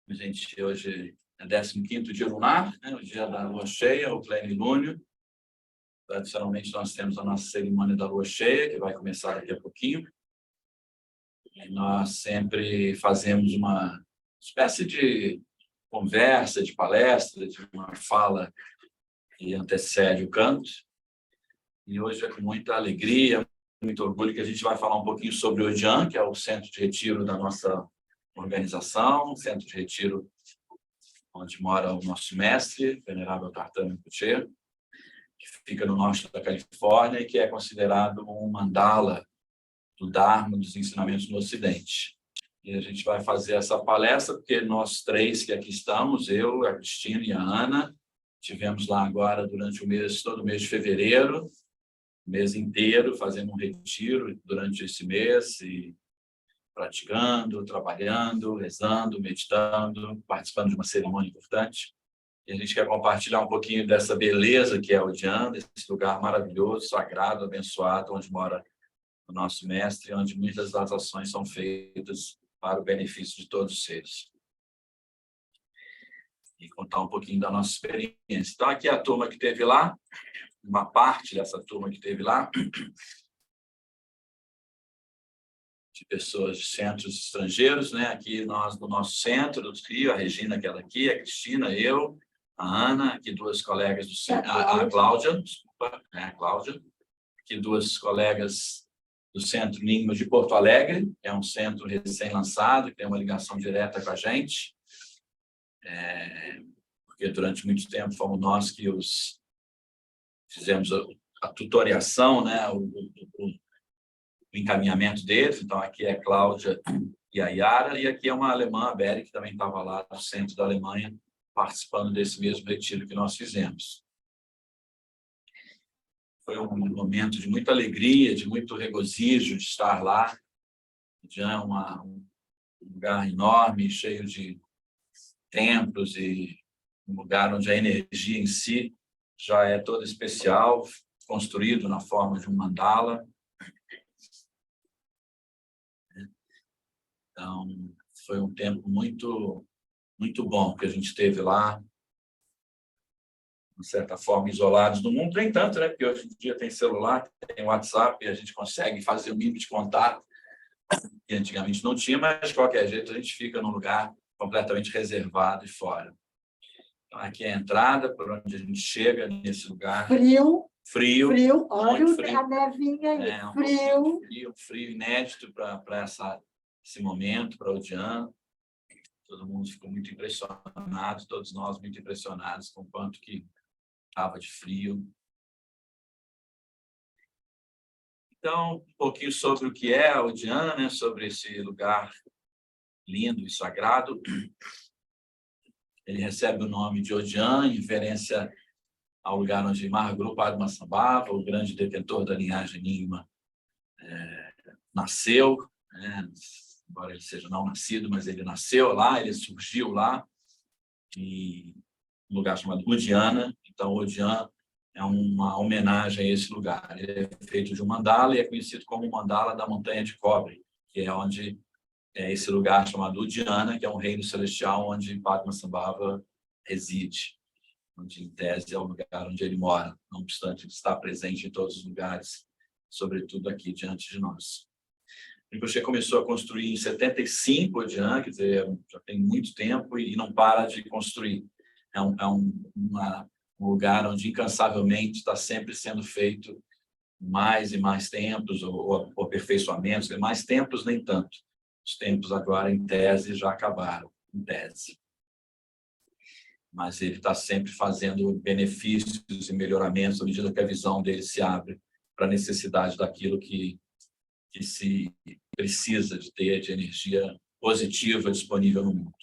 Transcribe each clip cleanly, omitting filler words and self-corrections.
A gente hoje é 15º dia lunar, né? O dia da lua cheia, o plenilúnio. Tradicionalmente, nós temos a nossa cerimônia da lua cheia, que vai começar daqui a pouquinho. E nós sempre fazemos uma espécie de conversa, de palestra, de uma fala que antecede o canto. E hoje é com muita alegria, muito orgulho que a gente vai falar um pouquinho sobre o Odian, que é o centro de retiro da nossa organização, centro de retiro onde mora o nosso mestre, venerável Kartham Rinpoche, que fica no norte da Califórnia e que é considerado um mandala do Dharma, dos ensinamentos no Ocidente. E a gente vai fazer essa palestra porque nós três que aqui estamos, eu, a Cristina e a Ana, tivemos lá agora durante todo o mês de fevereiro, o mês inteiro, fazendo um retiro durante esse mês e praticando, trabalhando, rezando, meditando, participando de uma cerimônia importante. E a gente quer compartilhar um pouquinho dessa beleza que é o Odian, desse lugar maravilhoso, sagrado, abençoado, onde mora o nosso mestre, onde muitas das ações são feitas para o benefício de todos os seres. E contar um pouquinho da nossa experiência. Então, aqui é a turma que esteve lá, uma parte dessa turma que esteve lá, de pessoas de centros estrangeiros, né? Aqui nós, no nosso centro do Rio, a Regina, aquela aqui, a Cristina, eu, a Ana, aqui duas colegas do centro, a Cláudia, desculpa, a Cláudia, aqui duas colegas do Centro Nyingma de Porto Alegre, que é um centro recém-lançado, que tem uma ligação direta com a gente, porque durante muito tempo fomos nós que fizemos a tutoriação, né? o encaminhamento deles. Então, aqui é a Cláudia e a Yara, e aqui é uma alemã, a Beri, que também estava lá no centro da Alemanha, participando desse mesmo retiro que nós fizemos. Foi um momento de muita alegria, de muito regozijo de estar lá. Já é um lugar enorme, cheio de templos, e um lugar onde a energia em si já é toda especial, construído na forma de um mandala. Então, foi um tempo muito, muito bom que a gente teve lá, de certa forma, isolados do mundo. Nem tanto, né? Porque hoje em dia tem celular, tem WhatsApp, e a gente consegue fazer o mínimo de contato, que antigamente não tinha, mas, de qualquer jeito, a gente fica num lugar completamente reservado e fora. Então, aqui é a entrada, por onde a gente chega nesse lugar. Frio. Olha frio. A nevinha aí, Frio inédito para esse momento, para o Odian. Todo mundo ficou muito impressionado, todos nós muito impressionados com o quanto que estava de frio. Então, um pouquinho sobre o que é o Odian, né? Sobre esse lugar lindo e sagrado. Ele recebe o nome de Odian, em referência ao lugar onde Mahaprabhu Padmasambhava, o grande detentor da linhagem Nyingma, nasceu, né? Embora ele seja não nascido, mas ele nasceu lá, ele surgiu lá, em um lugar chamado Udiana. Então, Odian é uma homenagem a esse lugar. Ele é feito de um mandala e é conhecido como o mandala da Montanha de Cobre, que é onde é esse lugar chamado Udiana, que é um reino celestial onde Padmasambhava reside, onde, em tese, é o lugar onde ele mora, não obstante ele estar presente em todos os lugares, sobretudo aqui diante de nós. Rinpoche começou a construir em 75, Odian, quer dizer, já tem muito tempo e não para de construir. É um lugar onde incansavelmente está sempre sendo feito mais e mais templos ou aperfeiçoamentos, mais templos nem tanto. Os templos agora, em tese, já acabaram, em tese. Mas ele está sempre fazendo benefícios e melhoramentos à medida que a visão dele se abre para a necessidade daquilo que se precisa de ter de energia positiva disponível no mundo.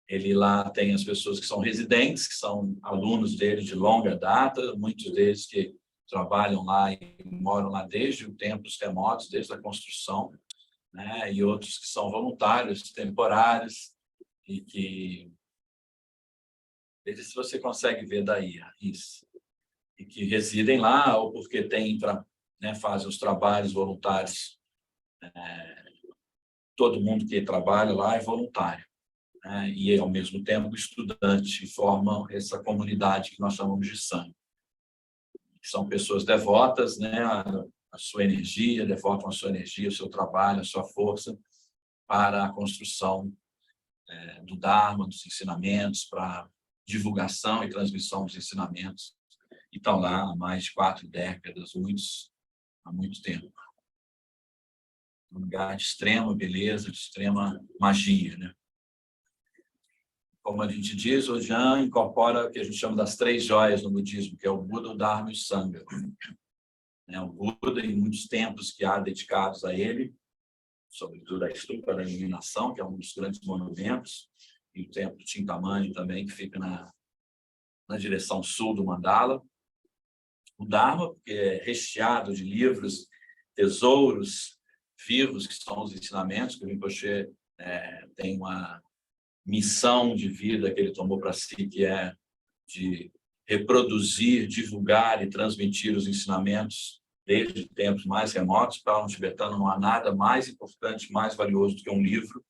Ele lá tem as pessoas que são residentes, que são alunos dele de longa data, muitos deles que trabalham lá e moram lá desde tempos remotos, desde a construção, né? E outros que são voluntários, temporários, e que se você consegue ver daí, isso, e que residem lá ou porque fazem os trabalhos voluntários. Todo mundo que trabalha lá é voluntário. né? E, ao mesmo tempo, estudante, e formam essa comunidade que nós chamamos de Sangha. São pessoas devotas, né, a sua energia, devotam a sua energia, o seu trabalho, a sua força para a construção do Dharma, dos ensinamentos, para a divulgação e transmissão dos ensinamentos. E estão lá há mais de 4 décadas, há muito tempo. Um lugar de extrema beleza, de extrema magia, né? Como a gente diz, o Jan incorpora o que a gente chama das 3 joias no budismo, que é o Buda, o Dharma e o Sangha. O Buda, em muitos templos que há dedicados a ele, sobretudo a Stupa da Iluminação, que é um dos grandes monumentos, e o templo Chintamani também, que fica na direção sul do Mandala. O Dharma, porque é recheado de livros, tesouros vivos, que são os ensinamentos, que o Rinpoche tem uma missão de vida que ele tomou para si, que é de reproduzir, divulgar e transmitir os ensinamentos desde tempos mais remotos. Para um tibetano não há nada mais importante, mais valioso do que um livro.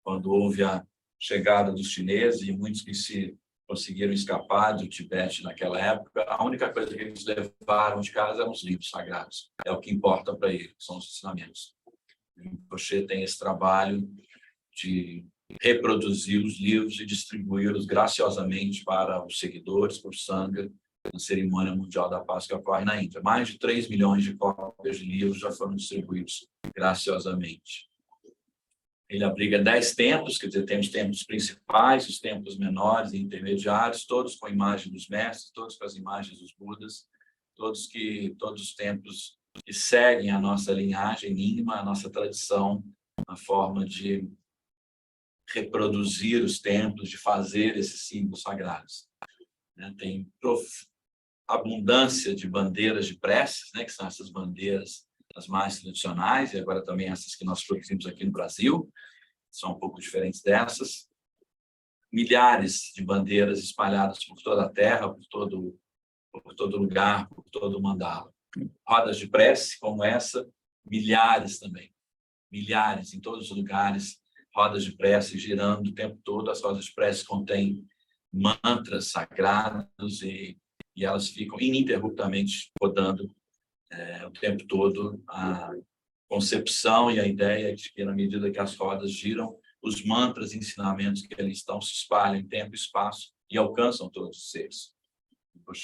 Quando houve a chegada dos chineses e muitos que se conseguiram escapar do Tibete naquela época, a única coisa que eles levaram de casa eram os livros sagrados. É o que importa para eles, são os ensinamentos. O Rinpoche tem esse trabalho de reproduzir os livros e distribuí-los graciosamente para os seguidores, para o Sangha, na Cerimônia Mundial da Paz que ocorre na Índia. Mais de 3 milhões de cópias de livros já foram distribuídos graciosamente. Ele abriga 10 templos, quer dizer, tem os templos principais, os templos menores e intermediários, todos com a imagem dos mestres, todos com as imagens dos Budas, todos os templos que seguem a nossa linhagem mínima, a nossa tradição, a forma de reproduzir os templos, de fazer esses símbolos sagrados. Tem abundância de bandeiras de preces, que são essas bandeiras as mais tradicionais, e agora também essas que nós produzimos aqui no Brasil, são um pouco diferentes dessas. Milhares de bandeiras espalhadas por toda a terra, por todo lugar, por todo o mandala. Rodas de prece como essa, milhares também. Milhares em todos os lugares, rodas de prece girando o tempo todo. As rodas de prece contêm mantras sagrados e elas ficam ininterruptamente rodando o tempo todo. A concepção e a ideia de que, na medida que as rodas giram, os mantras e ensinamentos que ali estão se espalham em tempo e espaço e alcançam todos os seres.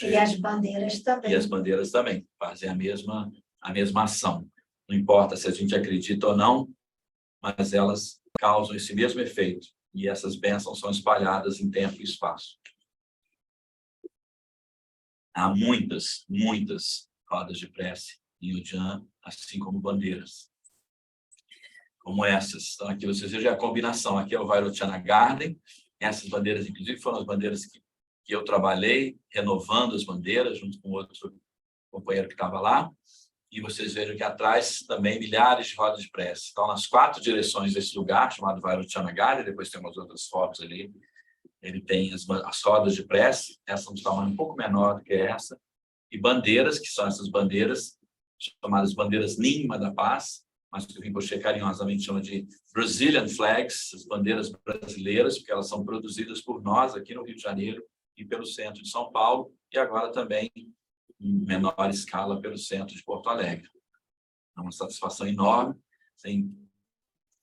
E as bandeiras também. E as bandeiras também fazem a mesma ação. Não importa se a gente acredita ou não, mas elas causam esse mesmo efeito. E essas bênçãos são espalhadas em tempo e espaço. Há muitas rodas de prece em Ujjain, assim como bandeiras. Como essas. Então, aqui você veja a combinação. Aqui é o Vairochana Garden. Essas bandeiras, inclusive, foram as bandeiras que eu trabalhei, renovando as bandeiras, junto com outro companheiro que estava lá. E vocês vejam que atrás também milhares de rodas de prece. Então, nas 4 direções desse lugar, chamado Vairochana Garden, depois tem umas outras fotos ali, ele tem as rodas de prece, essa de tamanho um pouco menor do que essa, e bandeiras, que são essas bandeiras, chamadas bandeiras Nyingma da Paz, mas que o Rinpoche carinhosamente chama de Brazilian Flags, as bandeiras brasileiras, porque elas são produzidas por nós aqui no Rio de Janeiro e pelo centro de São Paulo, e agora também em menor escala pelo centro de Porto Alegre. É uma satisfação enorme, tem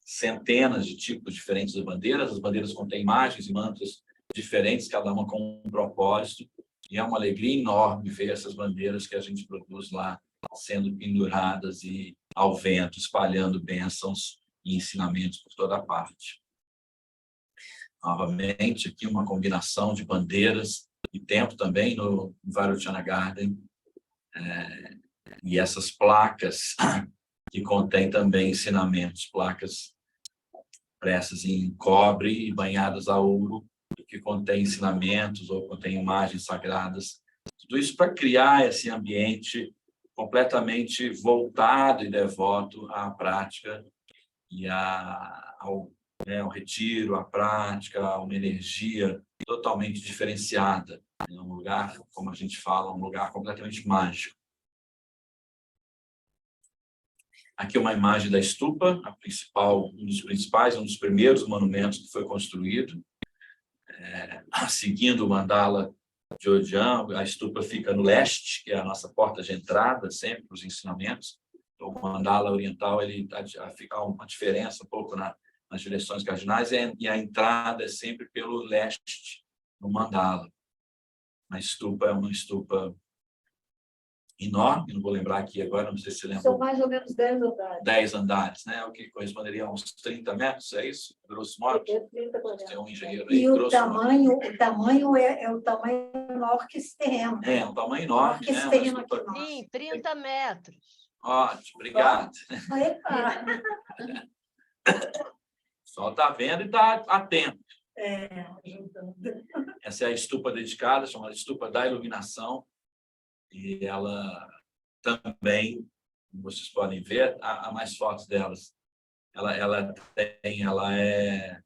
centenas de tipos diferentes de bandeiras, as bandeiras contêm imagens e mantras diferentes, cada uma com um propósito, e é uma alegria enorme ver essas bandeiras que a gente produz lá sendo penduradas e ao vento, espalhando bênçãos e ensinamentos por toda parte. Novamente, aqui uma combinação de bandeiras e tempo também no Vairochana Garden, e essas placas que contêm também ensinamentos, placas impressas em cobre e banhadas a ouro, que contém ensinamentos ou contém imagens sagradas. Tudo isso para criar esse ambiente completamente voltado e devoto à prática e ao retiro, à prática, a uma energia totalmente diferenciada. É um lugar, como a gente fala, um lugar completamente mágico. Aqui uma imagem da estupa, um dos principais, um dos primeiros monumentos que foi construído. Seguindo o mandala de Odian, a estupa fica no leste, que é a nossa porta de entrada, sempre para os ensinamentos. Então, o mandala oriental fica uma diferença um pouco nas direções cardinais, e a entrada é sempre pelo leste, no mandala. A estupa é uma estupa enorme, não vou lembrar aqui agora, não sei se você lembra. São mais ou menos 10 andares. 10 andares, né? O que corresponderia a uns 30 metros, é isso? Grosso modo? 30, Tem um engenheiro aí, e o tamanho é o tamanho maior que esse terreno. É, um tamanho enorme, né? Sim, 30 metros. Ótimo, obrigado. O pessoal está vendo e está atento. Essa é a estupa dedicada, chamada Estupa da Iluminação. E ela também, como vocês podem ver, há mais fotos delas. Ela é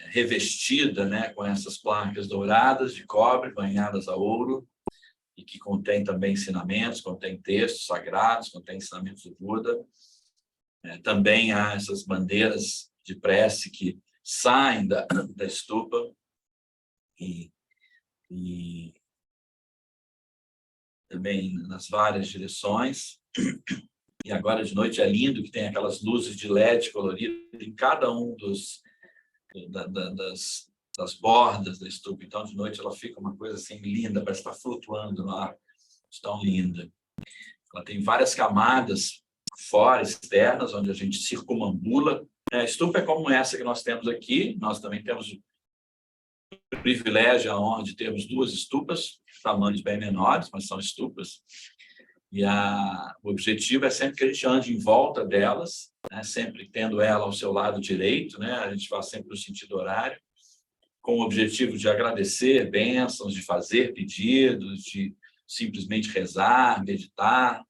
revestida, né, com essas placas douradas de cobre, banhadas a ouro, e que contém também ensinamentos, contém textos sagrados, contém ensinamentos do Buda. Também há essas bandeiras de prece que saem da estupa e também nas várias direções. E agora de noite é lindo que tem aquelas luzes de LED coloridas em cada um das bordas da estupa. Então, de noite ela fica uma coisa assim linda, parece estar flutuando no ar, tão linda. Ela tem várias camadas fora, externas, onde a gente circumambula. A estupa é como essa que nós temos aqui. Nós também temos o privilégio, a honra de termos 2 estupas, tamanhos bem menores, mas são estupas. E o objetivo é sempre que a gente ande em volta delas, né? Sempre tendo ela ao seu lado direito, né? A gente vai sempre no sentido horário, com o objetivo de agradecer bênçãos, de fazer pedidos, de simplesmente rezar, meditar.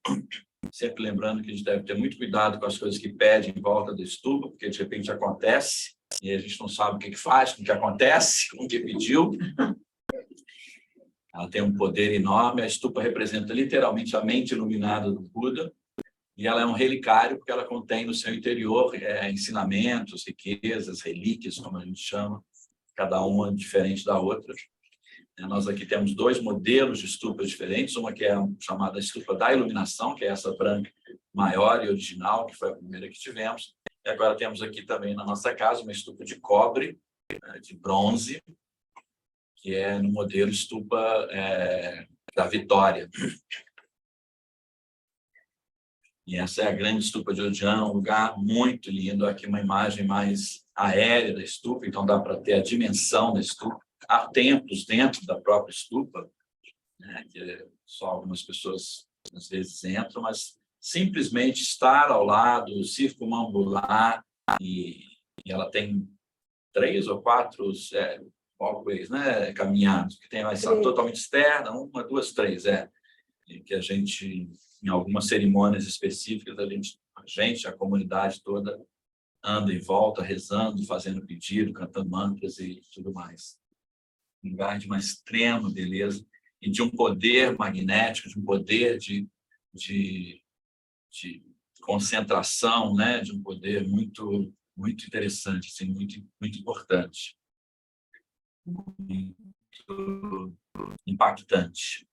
Sempre lembrando que a gente deve ter muito cuidado com as coisas que pede em volta da estupa, porque de repente acontece, e a gente não sabe o que faz com o que acontece, com o que pediu. Ela tem um poder enorme. A estupa representa literalmente a mente iluminada do Buda, e ela é um relicário porque ela contém no seu interior ensinamentos, riquezas, relíquias, como a gente chama, cada uma diferente da outra. Nós aqui temos 2 modelos de estupas diferentes, uma que é chamada estupa da iluminação, que é essa branca maior e original, que foi a primeira que tivemos. E agora temos aqui também na nossa casa uma estupa de cobre, de bronze, que é no modelo estupa da Vitória. E essa é a grande estupa de Odian, um lugar muito lindo. Aqui uma imagem mais aérea da estupa, então dá para ter a dimensão da estupa. Há templos dentro da própria estupa, né, que só algumas pessoas às vezes entram, mas simplesmente estar ao lado, circumambular, e ela tem 3 ou 4 walkways, né, caminhados, que tem mais totalmente externa, 1, 2, 3, que a gente, em algumas cerimônias específicas, a comunidade toda anda em volta, rezando, fazendo pedido, cantando mantras e tudo mais. Um lugar de uma extrema beleza e de um poder magnético, de um poder de concentração, né? De um poder muito, muito interessante, assim, muito, muito importante, muito impactante.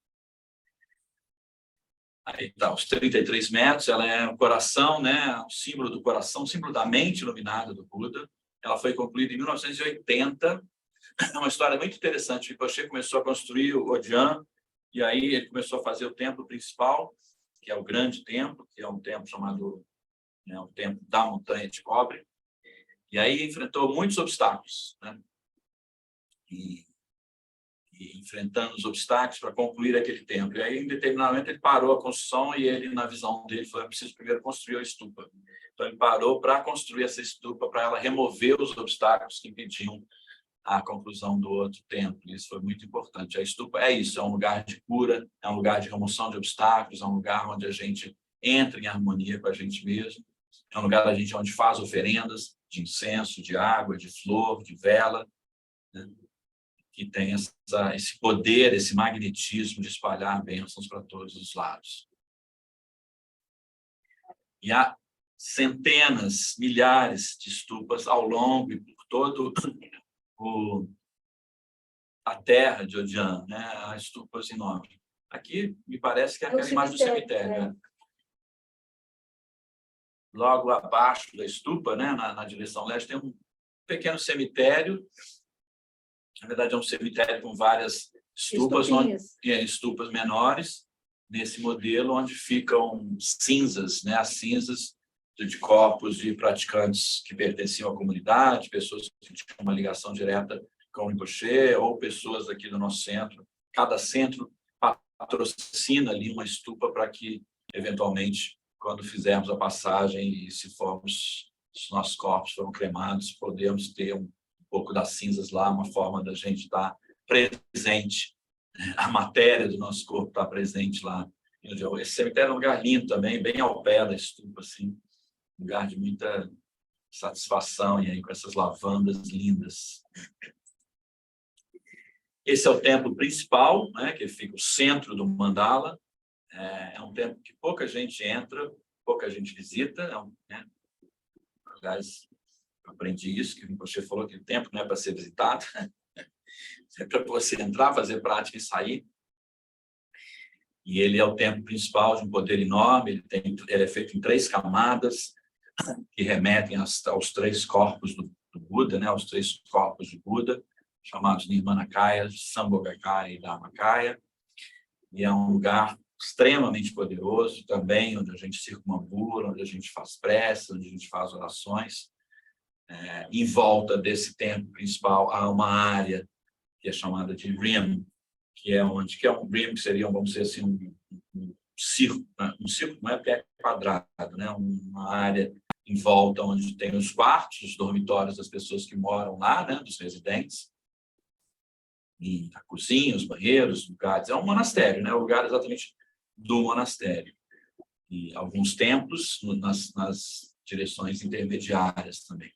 Aí tá, os 33 metros, ela é o coração, né? O símbolo do coração, o símbolo da mente iluminada do Buda. Ela foi concluída em 1980. É uma história muito interessante. O Rinpoche começou a construir o Odian, e aí ele começou a fazer o templo principal, que é o grande templo, que é um templo chamado, né, o templo da montanha de cobre. E aí enfrentou muitos obstáculos, né? E enfrentando os obstáculos para concluir aquele templo. E aí, em determinado momento, ele parou a construção e ele, na visão dele, falou: eu preciso primeiro construir a estupa. Então, ele parou para construir essa estupa, para ela remover os obstáculos que impediam a conclusão do outro templo. Isso foi muito importante. A estupa é isso, é um lugar de cura, é um lugar de remoção de obstáculos, é um lugar onde a gente entra em harmonia com a gente mesmo, é um lugar onde faz oferendas de incenso, de água, de flor, de vela, né? Que tem esse poder, esse magnetismo de espalhar bênçãos para todos os lados. E há centenas, milhares de stupas ao longo e por todo a terra de Odian, né? Há stupas enormes. Aqui, me parece que é aquela imagem do cemitério. Né? Logo abaixo da stupa, né? Na direção leste, tem um pequeno cemitério. Na verdade, é um cemitério com várias stupas menores, nesse modelo, onde ficam cinzas, né? As cinzas de corpos de praticantes que pertenciam à comunidade, pessoas que tinham uma ligação direta com o Rinpoche, ou pessoas aqui do nosso centro. Cada centro patrocina ali uma estupa para que, eventualmente, quando fizermos a passagem e se os nossos corpos foram cremados, podemos ter um pouco das cinzas lá, uma forma da gente estar presente, a matéria do nosso corpo está presente lá. Esse cemitério é um lugar lindo também, bem ao pé da estupa, assim, um lugar de muita satisfação, e aí com essas lavandas lindas. Esse é o templo principal, né, que fica o centro do mandala. É um templo que pouca gente entra, pouca gente visita. Aliás, eu aprendi isso, que o Rinpoche falou que o templo não é para ser visitado, é para você entrar, fazer prática e sair. E ele é o templo principal de um poder enorme, ele é feito em 3 camadas, que remetem aos 3 corpos do Buda, né, aos 3 corpos de Buda, chamados Nirmanakaya, Sambhogakaya e Dharmakaya. E é um lugar extremamente poderoso também, onde a gente circumambula, onde a gente faz preces, onde a gente faz orações. Em volta desse templo principal há uma área que é chamada de Rim, que é um Rim, que seria, vamos dizer assim, um círculo, né? Um círculo não é porque é quadrado, né? Uma área em volta onde tem os quartos, os dormitórios das pessoas que moram lá, né? Dos residentes, e a cozinha, os banheiros, lugares. É um monastério, né? O lugar exatamente do monastério. E alguns templos nas direções intermediárias também.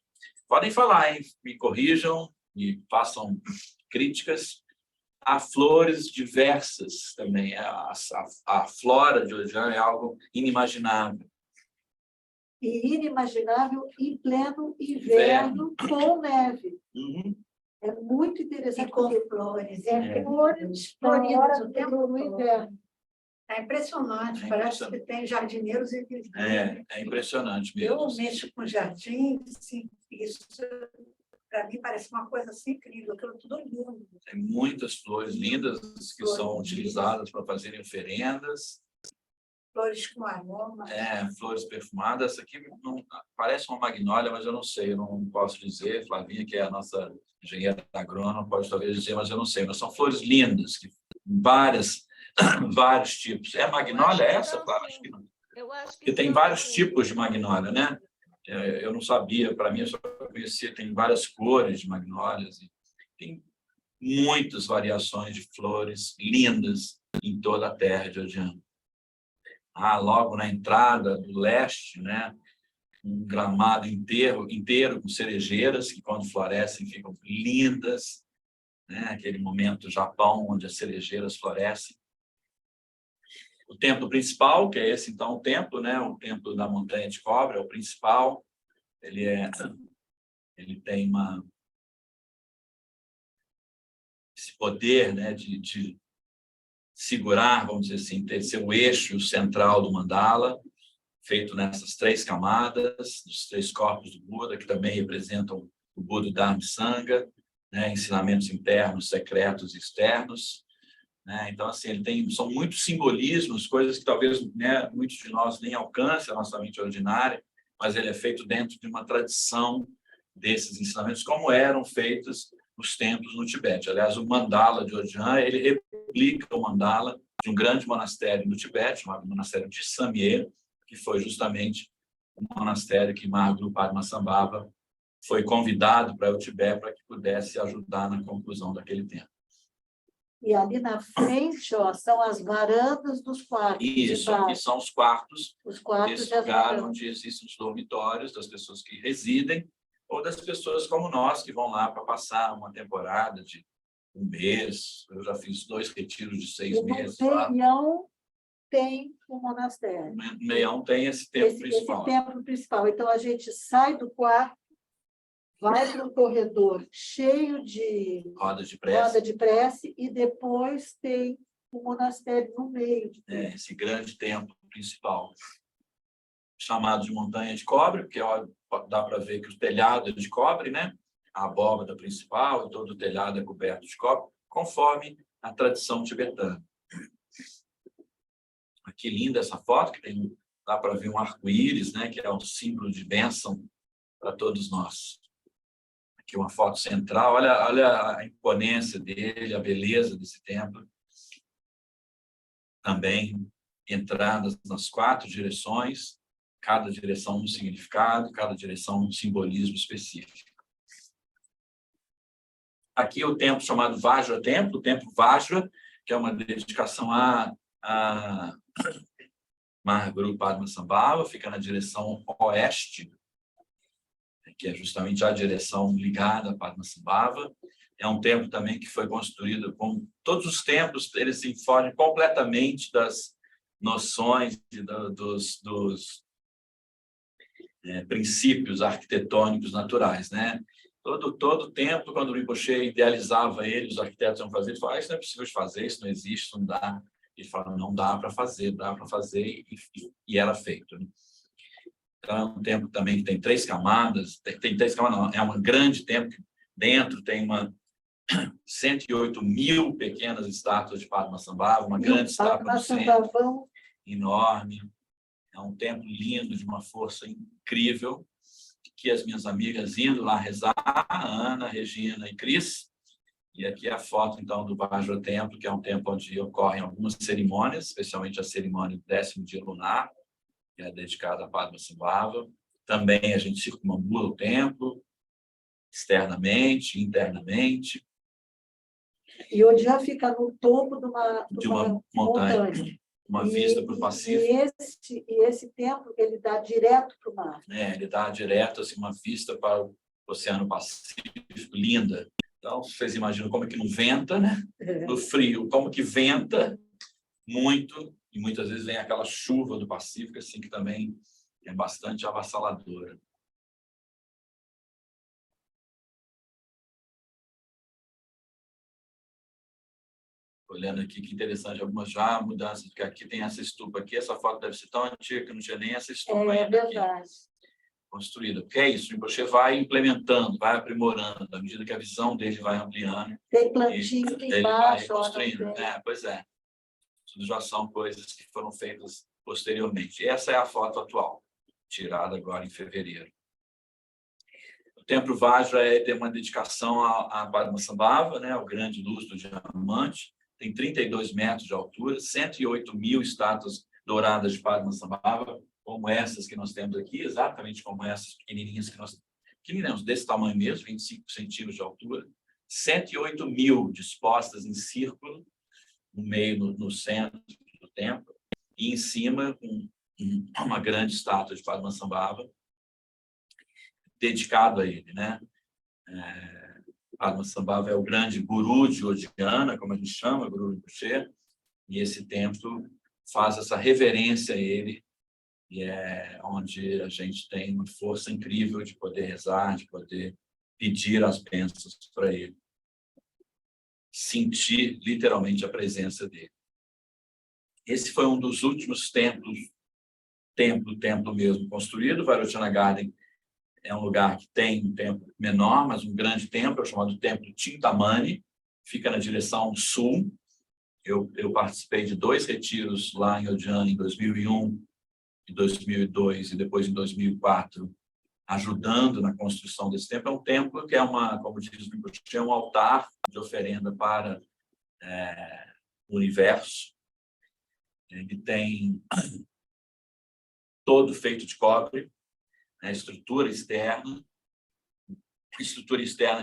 Podem falar, hein? Me corrijam, me façam críticas. Há flores diversas também. A flora de Odian é algo inimaginável. E inimaginável em pleno inverno com neve. Uhum. É muito interessante. E com flores. Flores floridas o tempo no inverno. É impressionante, parece que tem jardineiros e É impressionante mesmo. Eu mexo com jardim, assim, isso para mim parece uma coisa assim incrível, aquilo tudo lindo. Tem muitas flores lindas que são utilizadas para fazerem oferendas. Flores com aroma. Flores perfumadas. Essa aqui não, parece uma magnólia, mas eu não sei, eu não posso dizer. Flavinha, que é a nossa engenheira agrônoma, pode talvez dizer, mas eu não sei. Mas são flores lindas, vários tipos. É magnólia essa, Flávia? Acho que não. Eu acho que Porque tem vários tipos de magnólia, né? Eu não sabia, para mim, eu só conhecia, tem várias cores de magnólias. Tem muitas variações de flores lindas em toda a terra de Odian. Logo na entrada do leste, né, um gramado inteiro com cerejeiras, que quando florescem ficam lindas, né, aquele momento do Japão, onde as cerejeiras florescem. O templo principal, que é esse, então, o templo, né, o templo da Montanha de Cobra, é o principal. Ele tem esse poder, né, de segurar, vamos dizer assim, ter seu eixo central do mandala, feito nessas 3 camadas, dos 3 corpos do Buda, que também representam o Buda Dharma e Sangha, né, ensinamentos internos, secretos e externos. Né? Então, assim, são muitos simbolismos, coisas que talvez, né, muitos de nós nem alcancem a nossa mente ordinária, mas ele é feito dentro de uma tradição desses ensinamentos, como eram feitos os templos no Tibete. Aliás, o mandala de Odian, ele replica o mandala de um grande monastério no Tibete, chamado monastério de Samye, que foi justamente o monastério que Mahaprabhu Padmasambhava foi convidado para o Tibete para que pudesse ajudar na conclusão daquele templo. E ali na frente, são as varandas dos quartos. Isso, aqui são os quartos desse lugar varandas. onde existem os dormitórios das pessoas que residem ou das pessoas como nós, que vão lá para passar uma temporada de 1 mês. Eu já fiz 2 retiros de 6 meses lá. tem o monastério. No meião tem esse templo principal. Esse templo principal. Então, a gente sai do quarto, vai para o corredor cheio de roda de prece, e depois tem o monastério no meio. Esse grande templo principal, chamado de Montanha de Cobre, porque dá para ver que o telhado é de cobre, né? A abóbada principal, todo o telhado é coberto de cobre, conforme a tradição tibetana. Aqui linda essa foto, que dá para ver um arco-íris, né? Que é um símbolo de bênção para todos nós. Aqui uma foto central, olha a imponência dele, a beleza desse templo. Também entradas nas 4 direções, cada direção um significado, cada direção um simbolismo específico. Aqui o templo chamado Vajra Templo, o Templo Vajra, que é uma dedicação a Mahavira Padmasambhava, fica na direção oeste, que é justamente a direção ligada a Padmasambhava. É um templo também que foi construído com todos os templos, eles se fogem completamente das noções e dos princípios arquitetônicos naturais, né? Todo templo, quando o Rinpoche idealizava ele, os arquitetos iam fazer, ele falava, isso não é possível de fazer, isso não existe, isso não dá. Ele falava, não dá para fazer, e era feito, né? Então, é um templo também que tem 3 camadas, tem 3 camadas, não, é um grande templo, que dentro tem 108.000 pequenas estátuas de Padmasambhava, uma grande estátua no centro, enorme. É um templo lindo, de uma força incrível, que as minhas amigas indo lá rezar, a Ana, a Regina e Cris. E aqui é a foto, então, do Vajra Templo, que é um templo onde ocorrem algumas cerimônias, especialmente a cerimônia do 10º dia lunar, que é dedicada a Padmasambhava. Também a gente circunambula o templo, externamente, internamente. E o Odian fica no topo de uma montanha. Uma vista para o Pacífico. E esse templo, ele dá direto para o mar. Ele dá direto, assim, uma vista para o Oceano Pacífico, linda. Então, vocês imaginam como é que não venta, né? No frio, como que venta muito, e muitas vezes vem aquela chuva do Pacífico, assim, que também é bastante avassaladora. Olhando aqui, que interessante, algumas já mudanças, porque aqui tem essa estupa aqui, essa foto deve ser tão antiga que não tinha nem essa estupa ainda aqui construída. Porque é isso, o Rinpoche vai implementando, vai aprimorando, à medida que a visão dele vai ampliando. Tem plantinha embaixo. Ele vai construindo. Pois é. Tudo já são coisas que foram feitas posteriormente. Essa é a foto atual, tirada agora em fevereiro. O Templo Vajra tem uma dedicação a Padmasambhava, né, ao grande luz do diamante. Tem 32 metros de altura, 108.000 estátuas douradas de Padmasambhava, como essas que nós temos aqui, exatamente como essas pequenininhas pequenininhas, desse tamanho mesmo, 25 centímetros de altura, 108.000 dispostas em círculo, no meio, no centro do templo, e em cima uma grande estátua de Padmasambhava, dedicado a ele, né? Padmasambhava é o grande guru de Odiana, como a gente chama, Guru Rinpoche, e esse templo faz essa reverência a ele, e é onde a gente tem uma força incrível de poder rezar, de poder pedir as bênçãos para ele. Sentir literalmente a presença dele. Esse foi um dos últimos templo mesmo construído. Vairocana Garden é um lugar que tem um templo menor, mas um grande templo, chamado Templo Chintamani, fica na direção sul. Eu participei de 2 retiros lá em Odiana em 2001, em 2002 e depois em 2004, ajudando na construção desse templo. É um templo que é como diz o Rinpoche, é um altar de oferenda para o universo. Ele tem todo feito de cobre, né, estrutura externa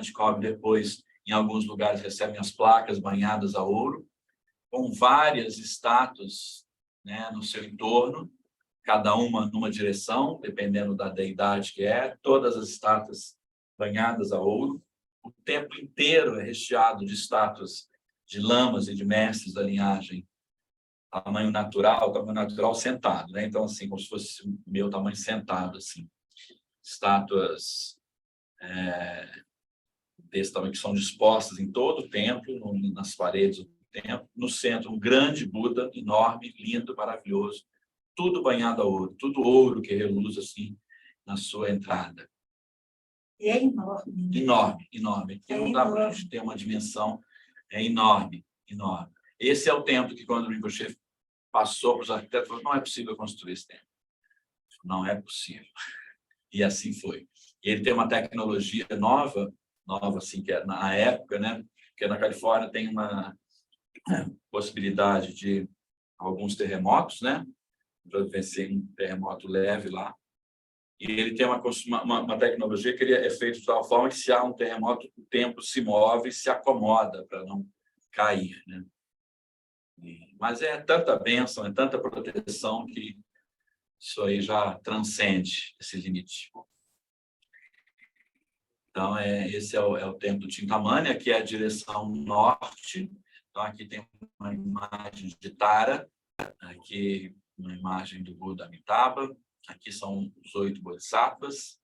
de cobre. Depois, em alguns lugares, recebem as placas banhadas a ouro, com várias estátuas, né, no seu entorno, cada uma numa direção, dependendo da deidade que é, todas as estátuas banhadas a ouro. O templo inteiro é recheado de estátuas de lamas e de mestres da linhagem tamanho natural sentado, né? Então, assim, como se fosse o meu tamanho sentado, assim. Estátuas desse tamanho que são dispostas em todo o templo, nas paredes do templo. No centro, um grande Buda, enorme, lindo, maravilhoso, tudo banhado a ouro, tudo ouro que reluz assim na sua entrada. E é enorme. Enorme, enorme. Aqui não dá para a gente ter uma dimensão, é enorme, enorme. Esse é o templo que, quando o Rinpoche passou para os arquitetos, falou: não é possível construir esse templo. Não é possível. E assim foi. E ele tem uma tecnologia nova assim, que é na época, né? Porque na Califórnia tem uma possibilidade de alguns terremotos, né? Para vencer um terremoto leve lá. E ele tem uma tecnologia que ele é feito de tal forma que, se há um terremoto, o templo se move e se acomoda para não cair, né? Mas é tanta bênção, é tanta proteção que isso aí já transcende esse limite. Então, esse é o templo do Chintamani, aqui é a direção norte. Então, aqui tem uma imagem de Tara, aqui uma imagem do Buda Amitabha, aqui são os 8 bodhisattvas.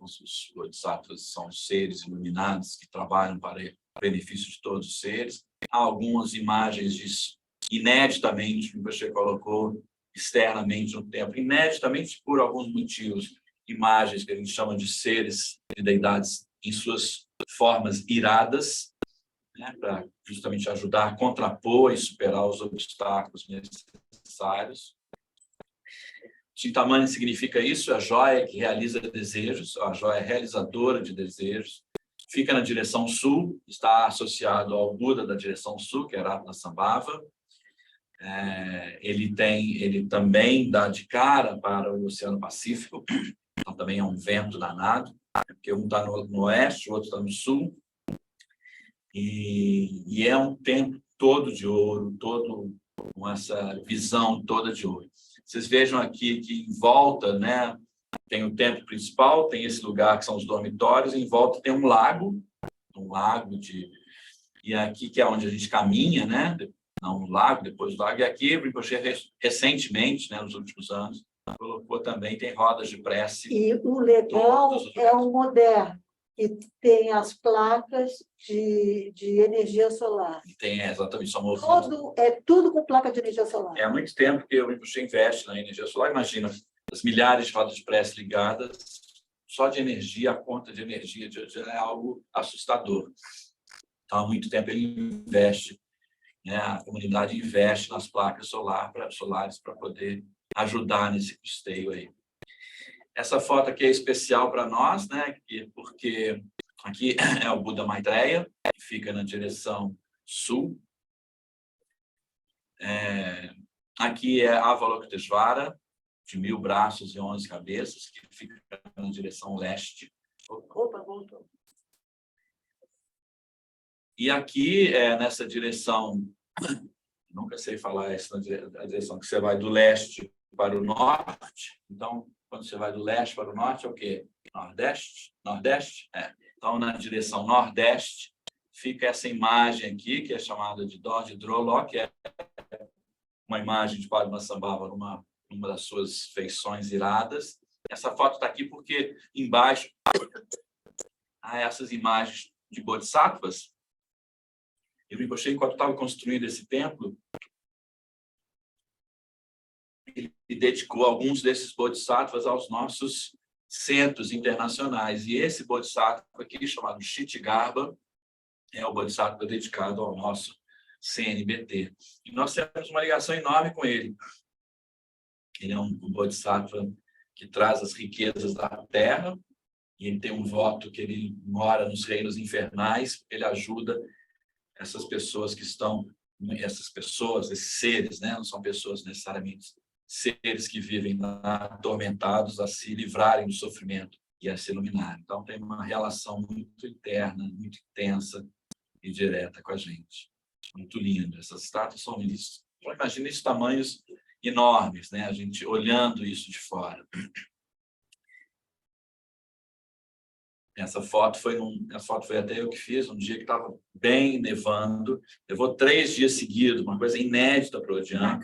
Os bodhisattvas são seres iluminados que trabalham para o benefício de todos os seres. Há algumas imagens ineditamente, que você colocou externamente no templo, ineditamente por alguns motivos, imagens que a gente chama de seres e deidades em suas formas iradas, né, para justamente ajudar a contrapor e superar os obstáculos necessários. Chintamani significa isso, a joia que realiza desejos, a joia realizadora de desejos. Fica na direção sul, está associado ao Buda da direção sul, que é Ratnasambhava. Ele também dá de cara para o Oceano Pacífico, então também é um vento danado, porque um está no oeste, o outro está no sul. E é um templo todo de ouro, todo com essa visão toda de ouro. Vocês vejam aqui que em volta, né, tem o templo principal, tem esse lugar que são os dormitórios, e em volta tem um lago e aqui que é onde a gente caminha, né? Não, um lago, depois do lago, e aqui o Rinpoche recentemente, né, nos últimos anos, colocou também, tem rodas de prece. E o legal é o moderno, que tem as placas de energia solar. Tem, exatamente, só tudo com placa de energia solar. Há muito tempo que o Rinpoche investe na energia solar. Imagina, as milhares de rodas de prece ligadas, só de energia, a conta de energia é algo assustador. Então, há muito tempo ele investe, né, a comunidade investe nas placas solares para poder ajudar nesse custeio aí. Essa foto aqui é especial para nós, né, porque aqui é o Buda Maitreya, que fica na direção sul. Aqui é Avalokiteshvara, de 1000 braços e 11 cabeças, que fica na direção leste. Opa, voltou. E aqui, nessa direção, nunca sei falar essa, a direção que você vai do leste para o norte. Então, quando você vai do leste para o norte, é o quê? Nordeste? Nordeste? Então, na direção nordeste, fica essa imagem aqui, que é chamada de Dorje Droló, que é uma imagem de Padmasambhava numa das suas feições iradas. Essa foto está aqui porque embaixo há essas imagens de bodhisattvas. E o Rinpoche, enquanto estava construindo esse templo, ele dedicou alguns desses bodhisattvas aos nossos centros internacionais. E esse bodhisattva aqui, chamado Kshitigarbha, é o bodhisattva dedicado ao nosso CNBT. E nós temos uma ligação enorme com ele. Ele é um bodhisattva que traz as riquezas da terra, e ele tem um voto que ele mora nos reinos infernais, ele ajuda essas pessoas que estão, esses seres, né? Não são pessoas necessariamente, seres que vivem atormentados, a se livrarem do sofrimento e a se iluminarem. Então, tem uma relação muito interna, muito intensa e direta com a gente. Muito lindo. Essas estátuas são lindas. Então, imagina esses tamanhos enormes, né? A gente olhando isso de fora. Essa foto foi até eu que fiz, um dia que estava bem nevando. Levou 3 dias seguidos, uma coisa inédita para o Odian.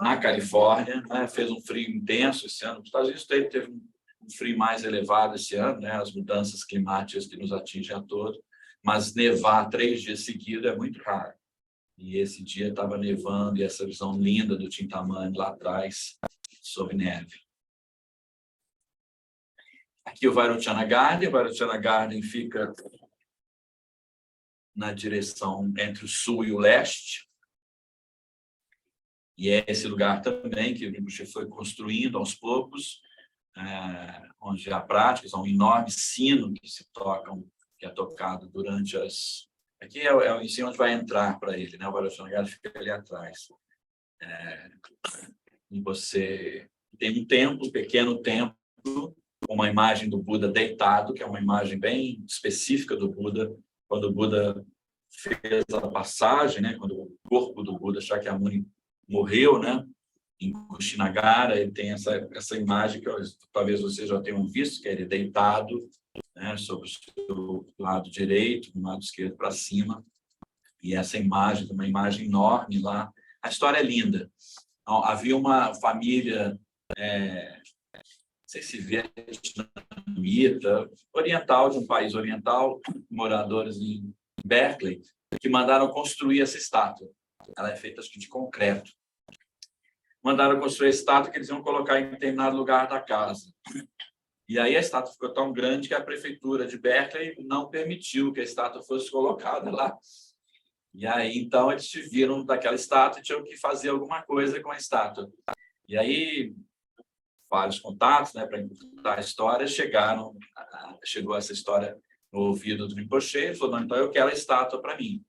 Na Califórnia, né? Fez um frio intenso esse ano. Os Estados Unidos teve um frio mais elevado esse ano, né? As mudanças climáticas que nos atingem a todos. Mas nevar 3 dias seguidos é muito raro. E esse dia estava nevando, e essa visão linda do Tintamarre lá atrás, sob neve. Aqui o Vairocana Garden. O Vairocana Garden fica na direção entre o sul e o leste. E é esse lugar também que o Rinpoche foi construindo aos poucos, onde há práticas, há um enorme sino que é tocado durante as... Aqui é o ensino onde vai entrar para ele, né? O Vairocana Garden fica ali atrás. E você tem um templo, um pequeno templo, com uma imagem do Buda deitado, que é uma imagem bem específica do Buda, quando o Buda fez a passagem, né? Quando o corpo do Buda Shakyamuni morreu, né? Em Kushinagara, ele tem essa imagem que talvez vocês já tenham visto, que é ele deitado, né? Sobre o seu lado direito, do lado esquerdo para cima, e essa imagem, uma imagem enorme lá. A história é linda. Então, havia uma família, não sei se vietnamita, oriental, de um país oriental, moradores em Berkeley, que mandaram construir essa estátua. Ela é feita, acho que, de concreto. Mandaram construir a estátua que eles iam colocar em determinado lugar da casa. E aí a estátua ficou tão grande que a prefeitura de Berkeley não permitiu que a estátua fosse colocada lá. E aí, então, eles se viram daquela estátua e tinham que fazer alguma coisa com a estátua. E aí, vários contatos, né, para encurtar a história, chegou essa história no ouvido do Rinpoche, ele falou, não, então eu quero a estátua para mim.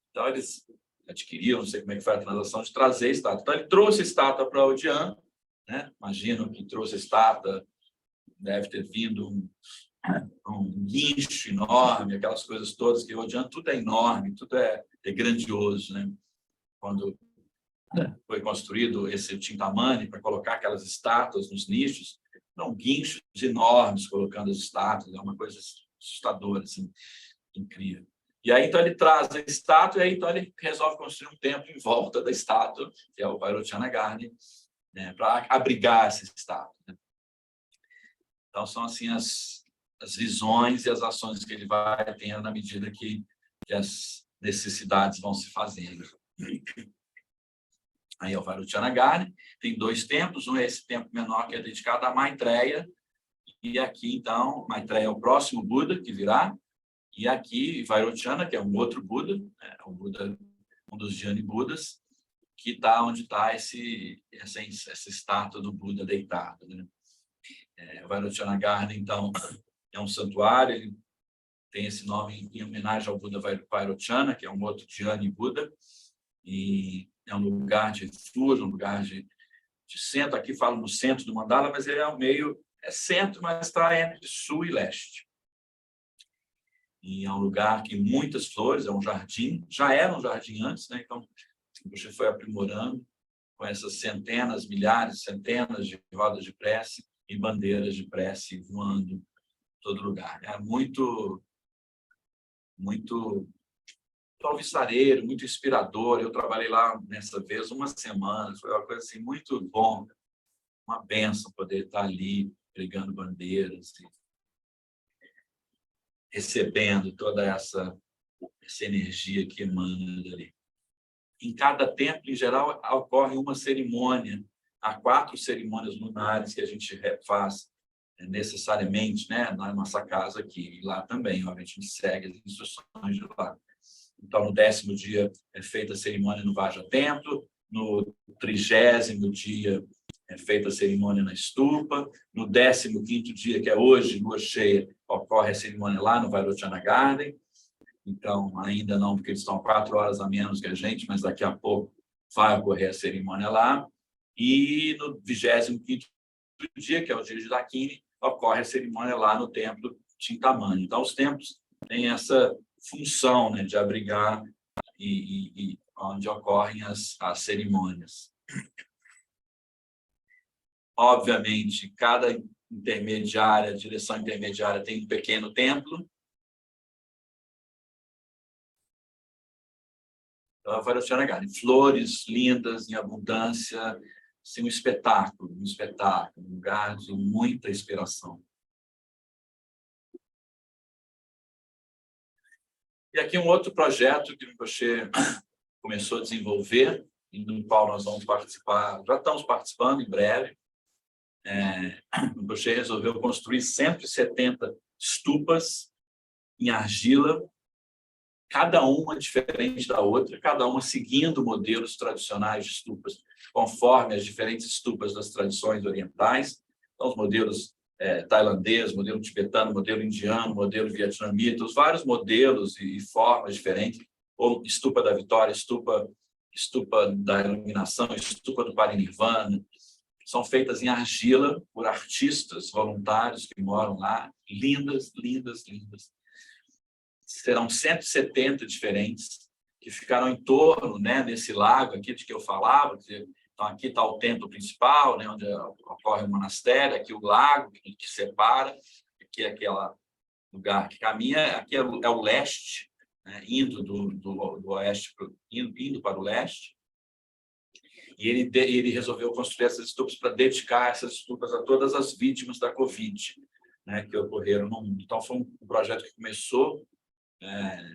Então, eles adquiriram, não sei como é que foi a transação, de trazer a estátua. Então, ele trouxe a estátua para o Odian, né? Imagino que trouxe a estátua, deve ter vindo um guincho enorme, aquelas coisas todas, que o Odian tudo é enorme, tudo é grandioso, né? Quando foi construído esse Tintamarre para colocar aquelas estátuas nos nichos, eram guinchos enormes colocando as estátuas, é uma coisa assustadora, assim, incrível. E aí, então, ele traz a estátua, e aí, então, ele resolve construir um templo em volta da estátua, que é o Vairocana Garden, né, para abrigar essa estátua, né? Então, são, assim, as visões e as ações que ele vai tendo na medida que as necessidades vão se fazendo. Aí é o Vairocana Garden, tem 2 templos, um é esse templo menor que é dedicado a Maitreya, e aqui, então, Maitreya é o próximo Buda que virá, e aqui Vairocana, que é um outro Buda, né, o Buda, um dos Dhyani Budas, que está onde está essa estátua do Buda deitado, né? O Vairocana Garden, então, é um santuário, ele tem esse nome em homenagem ao Buda Vairocana, que é um outro Dhyani Buda, e é um lugar de refúgio, um lugar de centro. Aqui falo no centro do mandala, mas ele é centro, mas está entre sul e leste. E é um lugar que muitas flores, é um jardim, já era um jardim antes, né? Então, você foi aprimorando com essas centenas, milhares, centenas de rodas de prece e bandeiras de prece voando em todo lugar. É muito alvissareiro, muito inspirador. Eu trabalhei lá nessa vez 1 semana, foi uma coisa assim muito bom, uma bênção poder estar ali pregando bandeiras, recebendo toda essa energia que emana dali. Em cada templo, em geral, ocorre uma cerimônia. Há 4 cerimônias lunares que a gente faz necessariamente, né, na nossa casa aqui. E lá também, a gente segue as instruções de lá. Então, no 10º dia é feita a cerimônia no Vaja Templo, no 30º dia é feita a cerimônia na Stupa, no 15º dia, que é hoje, lua cheia, ocorre a cerimônia lá no Vairocana Garden. Então, ainda não, porque eles estão 4 horas a menos que a gente, mas daqui a pouco vai ocorrer a cerimônia lá. E no 25º dia, que é o dia de Dakini, ocorre a cerimônia lá no templo Tintamarre. Então, os templos têm essa função, né, de abrigar e onde ocorrem as cerimônias. Obviamente, cada intermediária, a direção intermediária tem um pequeno templo. Então, a Varociana Garden, flores lindas, em abundância, assim, um espetáculo, um lugar de muita inspiração. E aqui um outro projeto que o Rinpoche começou a desenvolver, e no qual nós vamos participar, já estamos participando em breve. O Rinpoche resolveu construir 170 estupas em argila, cada uma diferente da outra, cada uma seguindo modelos tradicionais de estupas, conforme as diferentes estupas das tradições orientais. Então, os modelos tailandês, modelo tibetano, modelo indiano, modelo vietnamita, os vários modelos e formas diferentes, ou estupa da vitória, estupa da iluminação, estupa do parinirvana, são feitas em argila por artistas voluntários que moram lá, lindas, lindas, lindas. Serão 170 diferentes, que ficaram em torno, né, desse lago aqui de que eu falava. Então, aqui está o templo principal, né, onde ocorre o monastério, aqui o lago que separa, aqui é aquele lugar que caminha, aqui é o leste, né, indo do oeste, indo para o leste. E ele resolveu construir essas estupas para dedicar essas estupas a todas as vítimas da Covid, né, que ocorreram no mundo. Então, foi um projeto que começou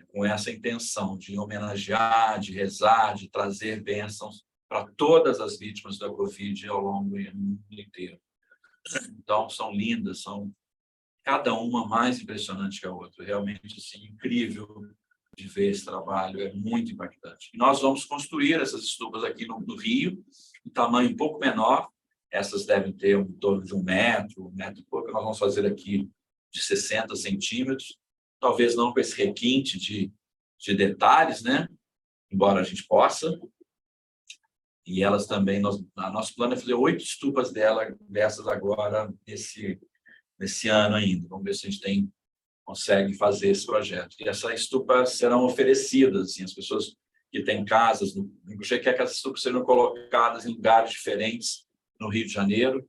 com essa intenção de homenagear, de rezar, de trazer bênçãos para todas as vítimas da Covid ao longo do mundo inteiro. Então, são lindas, são cada uma mais impressionante que a outra. Realmente, assim, incrível de ver esse trabalho, é muito impactante. E nós vamos construir essas estupas aqui no Rio, em tamanho um pouco menor. Essas devem ter em torno de 1 metro e pouco. Nós vamos fazer aqui de 60 centímetros. Talvez não com esse requinte de detalhes, né? Embora a gente possa. E elas também, nosso plano é fazer 8 estupas dessas agora, nesse ano ainda. Vamos ver se a gente consegue fazer esse projeto. E essas estupas serão oferecidas, assim, as pessoas que têm casas. O Rinpoche quer que essas estupas sejam colocadas em lugares diferentes no Rio de Janeiro,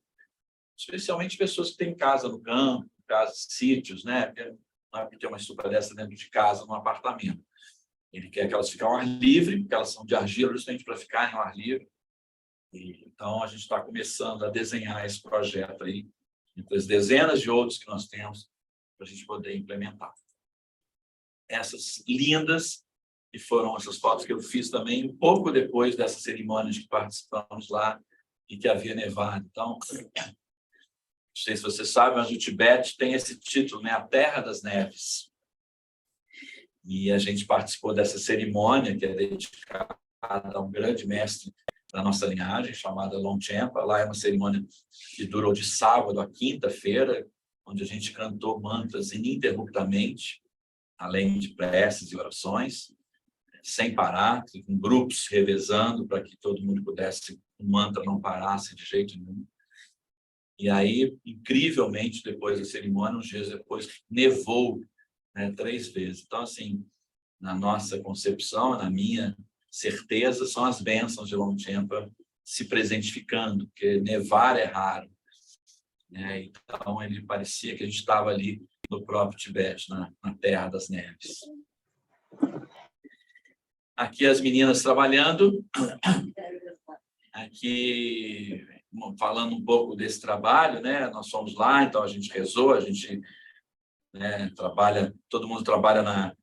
especialmente pessoas que têm casa no campo, casas, sítios, né? Não é porque tem uma estupa dessa dentro de casa, num apartamento. Ele quer que elas fiquem ao ar livre, porque elas são de argila, justamente para ficarem ao ar livre. Então, a gente está começando a desenhar esse projeto aí, entre as dezenas de outros que nós temos, para a gente poder implementar. Essas lindas, que foram essas fotos que eu fiz também, um pouco depois dessa cerimônia de que participamos lá, e que havia nevado. Então, não sei se você sabe, mas o Tibete tem esse título, né? A Terra das Neves. E a gente participou dessa cerimônia, que é dedicada a um grande mestre da nossa linhagem, chamada Longchenpa. Lá é uma cerimônia que durou de sábado a quinta-feira, onde a gente cantou mantras ininterruptamente, além de preces e orações, sem parar, com grupos revezando para que todo mundo pudesse, o mantra não parasse de jeito nenhum. E aí, incrivelmente, depois da cerimônia, uns dias depois, nevou, né, 3 vezes. Então, assim, na nossa concepção, na minha certeza, são as bênçãos de Longchenpa se presentificando, porque nevar é raro, né? Então, ele parecia que a gente estava ali no próprio Tibete, na Terra das Neves. Aqui as meninas trabalhando. Aqui, falando um pouco desse trabalho, né? Nós fomos lá, então a gente rezou, a gente, né, trabalha, todo mundo trabalha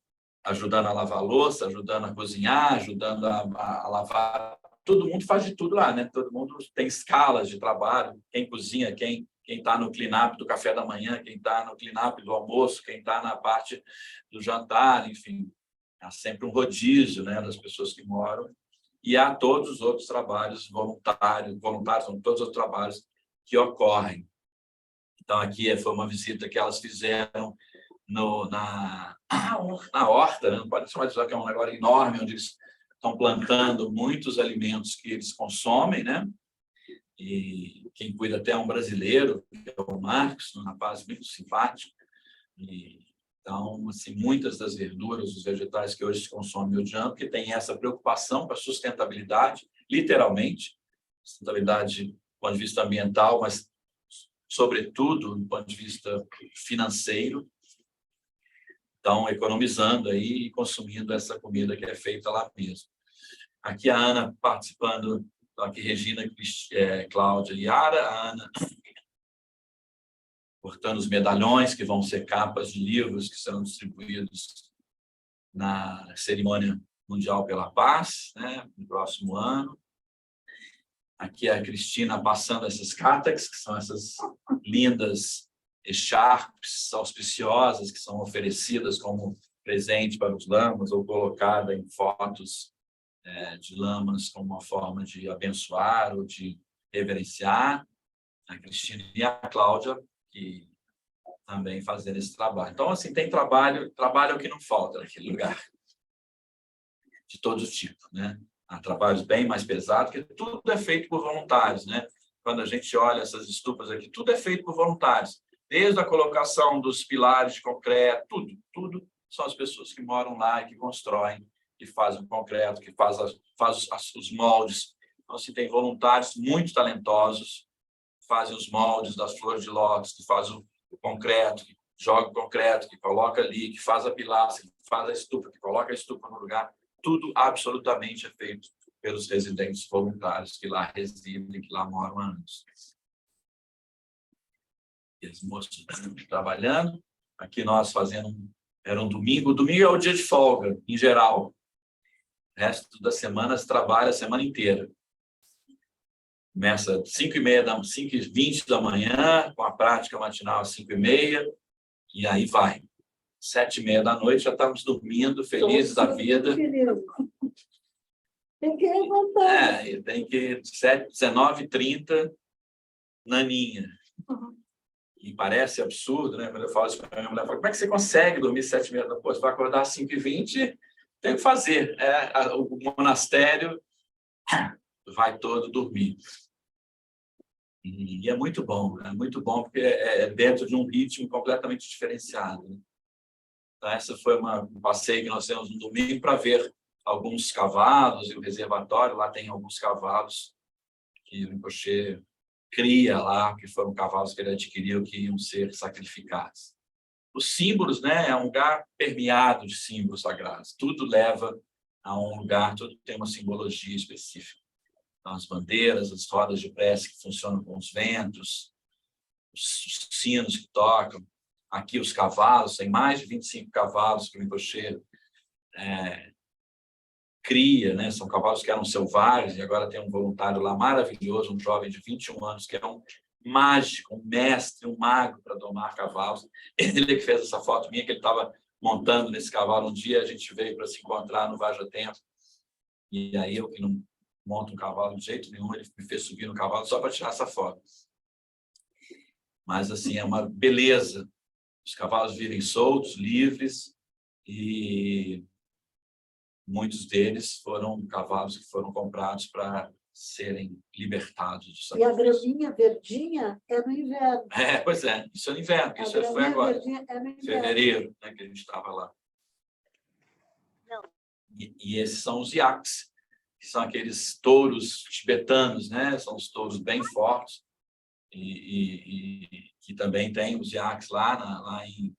ajudando a lavar a louça, ajudando a cozinhar, ajudando a lavar. Todo mundo faz de tudo lá, né? Todo mundo tem escalas de trabalho, quem cozinha, quem está no clean-up do café da manhã, quem está no clean-up do almoço, quem está na parte do jantar, enfim. Há sempre um rodízio, né, das pessoas que moram. E há todos os outros trabalhos voluntários, são todos os outros trabalhos que ocorrem. Então, aqui foi uma visita que elas fizeram na horta, né? Não pode chamar de horta, que é um negócio enorme, onde eles estão plantando muitos alimentos que eles consomem, né? E quem cuida até é um brasileiro, que é o Marcos, um rapaz muito simpático. Então, assim, muitas das verduras, os vegetais que hoje se consomem no Odian, que tem essa preocupação com a sustentabilidade, literalmente, sustentabilidade do ponto de vista ambiental, mas sobretudo do ponto de vista financeiro, estão economizando aí e consumindo essa comida que é feita lá mesmo. Aqui a Ana participando, aqui Regina, Cláudia e Yara, a Ana cortando os medalhões que vão ser capas de livros que serão distribuídos na cerimônia mundial pela paz, né, no próximo ano. Aqui a Cristina passando essas cátax, que são essas lindas echarpes auspiciosas que são oferecidas como presente para os lamas ou colocada em fotos de lamas como uma forma de abençoar ou de reverenciar. A Cristina e a Cláudia, que também fazendo esse trabalho. Então, assim, tem trabalho é o que não falta naquele lugar, de todo tipo, né? Há trabalhos bem mais pesados, porque tudo é feito por voluntários, né? Quando a gente olha essas estupas aqui, tudo é feito por voluntários, desde a colocação dos pilares de concreto, tudo são as pessoas que moram lá e que constroem, que fazem o concreto, que fazem os moldes. Então, assim, tem voluntários muito talentosos, fazem os moldes das flores de lótus, que fazem o concreto, que joga o concreto, que coloca ali, que faz a pilastra, que faz a estufa, que coloca a estufa no lugar. Tudo absolutamente é feito pelos residentes voluntários que lá residem, que lá moram há anos. E as moças trabalhando. Aqui nós fazendo... Era um domingo. O domingo é o dia de folga, em geral. O resto da semana se trabalha a semana inteira. Começa às 5h20 da manhã, com a prática matinal às 5h30, e aí vai. 7h30 da noite já estamos dormindo, felizes da vida. Tem que levantar. Tem que 19h30, naninha. E parece absurdo, né? Quando eu falo isso para a minha mulher, como é que você consegue dormir 7h30 da noite? Você vai acordar às 5h20, tem o que fazer. O monastério vai todo dormir. E é muito bom porque é dentro de um ritmo completamente diferenciado. Né? Então, essa foi um passeio que nós temos no domingo para ver alguns cavalos e o reservatório. Lá tem alguns cavalos que o Rinpoche cria lá, que foram cavalos que ele adquiriu que iam ser sacrificados. Os símbolos, né, é um lugar permeado de símbolos sagrados. Tudo leva a um lugar, tudo tem uma simbologia específica. Então, as bandeiras, as rodas de prece que funcionam com os ventos, os sinos que tocam. Aqui os cavalos, tem mais de 25 cavalos que o Rinpoche cria, né? São cavalos que eram selvagens, e agora tem um voluntário lá maravilhoso, um jovem de 21 anos, que é um mágico, um mestre, um mago para domar cavalos. Ele que fez essa foto minha, que ele estava montando nesse cavalo um dia, a gente veio para se encontrar no Vaja Tempo, e aí eu que não monto um cavalo de jeito nenhum, ele me fez subir no cavalo só para tirar essa foto. Mas, assim, é uma beleza. Os cavalos vivem soltos, livres, e muitos deles foram cavalos que foram comprados para serem libertados do sacrifício. E a graminha verdinha é no inverno. Pois é, isso é no inverno, isso foi agora, fevereiro, né, que a gente estava lá. Não. E esses são os yaks, que são aqueles touros tibetanos, né? São os touros bem fortes, e que também tem os yaks lá em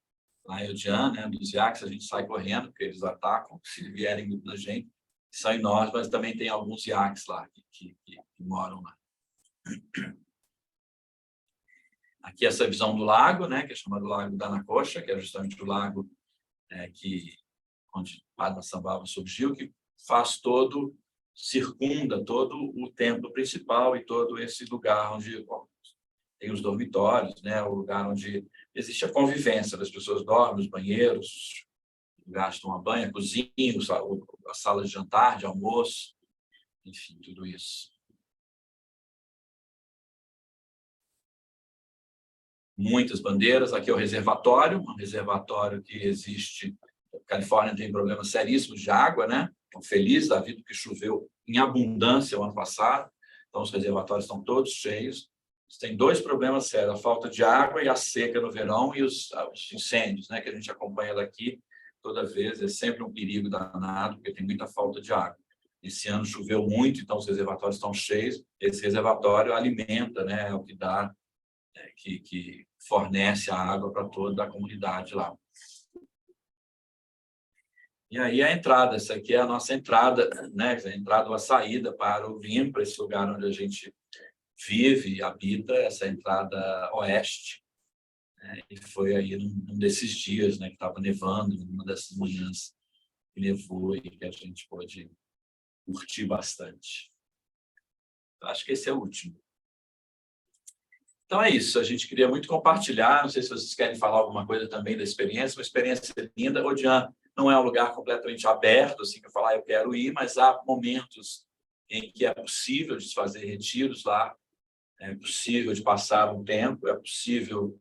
Odian, né? Dos yaks a gente sai correndo, porque eles atacam, se vierem na gente, são enormes, mas também tem alguns yaks lá que moram lá. Aqui essa visão do lago, né? Que é chamado Lago da Nacocha, que é justamente o lago onde Padmasambhava surgiu, que circunda todo o templo principal e todo esse lugar onde tem os dormitórios, né? O lugar onde existe a convivência das pessoas, dormem, os banheiros, gastam a banha, a cozinha, a sala de jantar, de almoço, enfim, tudo isso. Muitas bandeiras. Aqui é o reservatório, um reservatório que existe. A Califórnia tem problemas seríssimos de água, né? Estão felizes da vida, porque choveu em abundância o ano passado, então os reservatórios estão todos cheios. Tem dois problemas sérios: a falta de água e a seca no verão, e os incêndios, né, que a gente acompanha daqui toda vez. É sempre um perigo danado, porque tem muita falta de água. Esse ano choveu muito, então os reservatórios estão cheios. Esse reservatório alimenta, né, é o que dá que fornece a água para toda a comunidade lá. E aí a entrada, essa aqui é a nossa entrada, né? A entrada ou a saída para o Rim, para esse lugar onde a gente vive e habita, essa entrada oeste. E foi aí num desses dias, né, que estava nevando, numa dessas manhãs que nevou e que a gente pôde curtir bastante. Acho que esse é o último. Então é isso, a gente queria muito compartilhar, não sei se vocês querem falar alguma coisa também da experiência, uma experiência linda. Odian não é um lugar completamente aberto, assim, que eu falar eu quero ir, mas há momentos em que é possível de fazer retiros lá, é possível de passar um tempo, é possível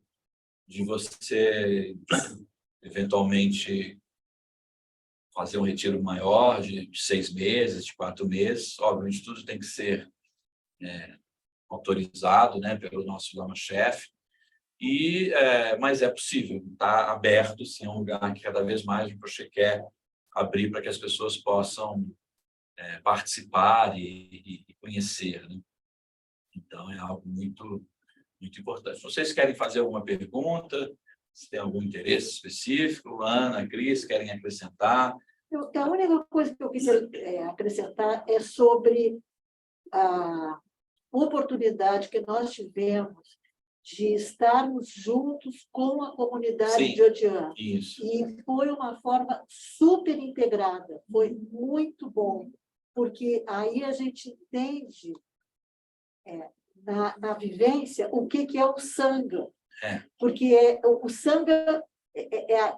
de você, eventualmente, fazer um retiro maior de 6 meses, de 4 meses. Obviamente, tudo tem que ser autorizado, né, pelo nosso lama-chefe, mas é possível, está aberto, sim, é um lugar que cada vez mais o Prochê quer abrir para que as pessoas possam participar e conhecer, né? Então, é algo muito, muito importante. Não sei se querem fazer alguma pergunta, se tem algum interesse específico. Ana, Cris, querem acrescentar? A única coisa que eu queria acrescentar é sobre a oportunidade que nós tivemos de estarmos juntos com a comunidade de Odian. Isso. E foi uma forma super integrada, foi muito bom, porque aí a gente entende na vivência o que é o Sangha. Porque o Sangha é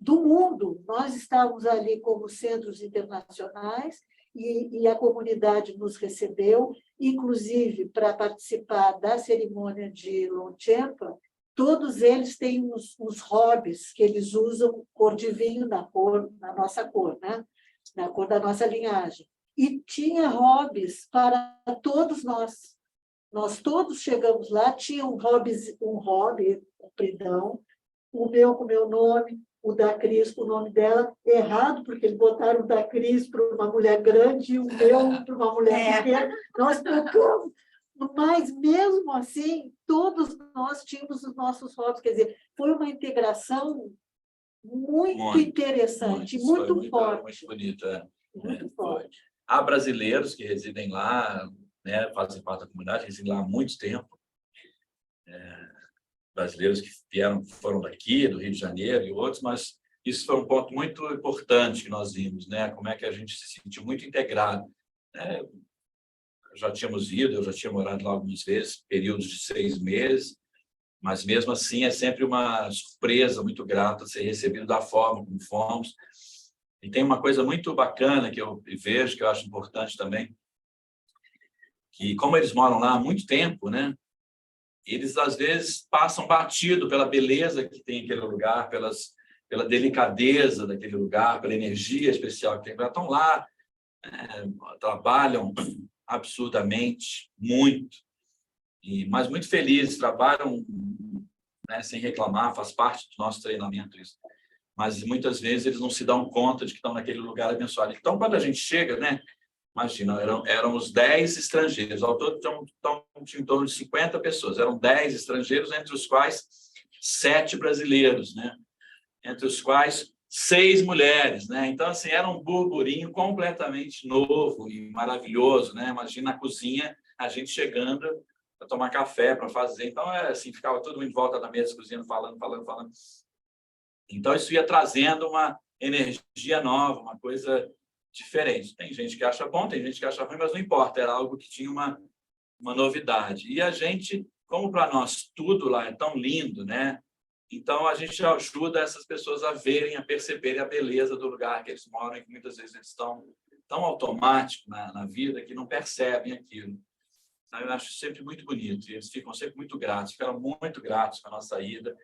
do mundo. Nós estávamos ali como centros internacionais e a comunidade nos recebeu, inclusive para participar da cerimônia de Longchenpa. Todos eles têm uns hobbies que eles usam cor de vinho na nossa cor, né? Na cor da nossa linhagem. E tinha hobbies para todos nós. Nós todos chegamos lá, tinha um hobby compridão, o meu com o meu nome, o da Cris com o nome dela, errado, porque eles botaram o da Cris para uma mulher grande e o meu para uma mulher pequena. Nós trocamos, mas mesmo assim, todos nós tínhamos os nossos hobbies. Quer dizer, foi uma integração muito interessante, muito forte. Muito bonita. Muito forte. Há brasileiros que residem lá, né, fazem parte da comunidade, residem lá há muito tempo. Brasileiros que foram daqui, do Rio de Janeiro e outros, mas isso foi um ponto muito importante que nós vimos, né? Como é que a gente se sentiu muito integrado. Já tínhamos ido, eu já tinha morado lá algumas vezes, períodos de 6 meses, mas mesmo assim é sempre uma surpresa muito grata ser recebido da forma como fomos. E tem uma coisa muito bacana que eu vejo, que eu acho importante também, que como eles moram lá há muito tempo, né? Eles, às vezes, passam batido pela beleza que tem aquele lugar, pela delicadeza daquele lugar, pela energia especial que tem lá. Estão lá, trabalham absurdamente, muito, mas muito felizes, trabalham, né, sem reclamar, faz parte do nosso treinamento isso. Mas, muitas vezes, eles não se dão conta de que estão naquele lugar abençoado. Então, quando a gente chega, né, imagina, éramos 10 estrangeiros, ao todo tinha em torno de 50 pessoas, eram 10 estrangeiros, entre os quais 7 brasileiros, né? Entre os quais 6 mulheres, né? Então, assim, era um burburinho completamente novo e maravilhoso, né? Imagina a cozinha, a gente chegando para tomar café, para fazer. Então, assim, ficava todo mundo em volta da mesa, cozinhando, falando. Então, isso ia trazendo uma energia nova, uma coisa diferente. Tem gente que acha bom, tem gente que acha ruim, mas não importa, era algo que tinha uma novidade. E a gente, como para nós tudo lá é tão lindo, né? Então a gente ajuda essas pessoas a verem, a perceberem a beleza do lugar que eles moram, e que muitas vezes eles estão tão automáticos na vida que não percebem aquilo. Então, eu acho sempre muito bonito, e eles ficam sempre muito gratos, ficaram muito gratos com a nossa ida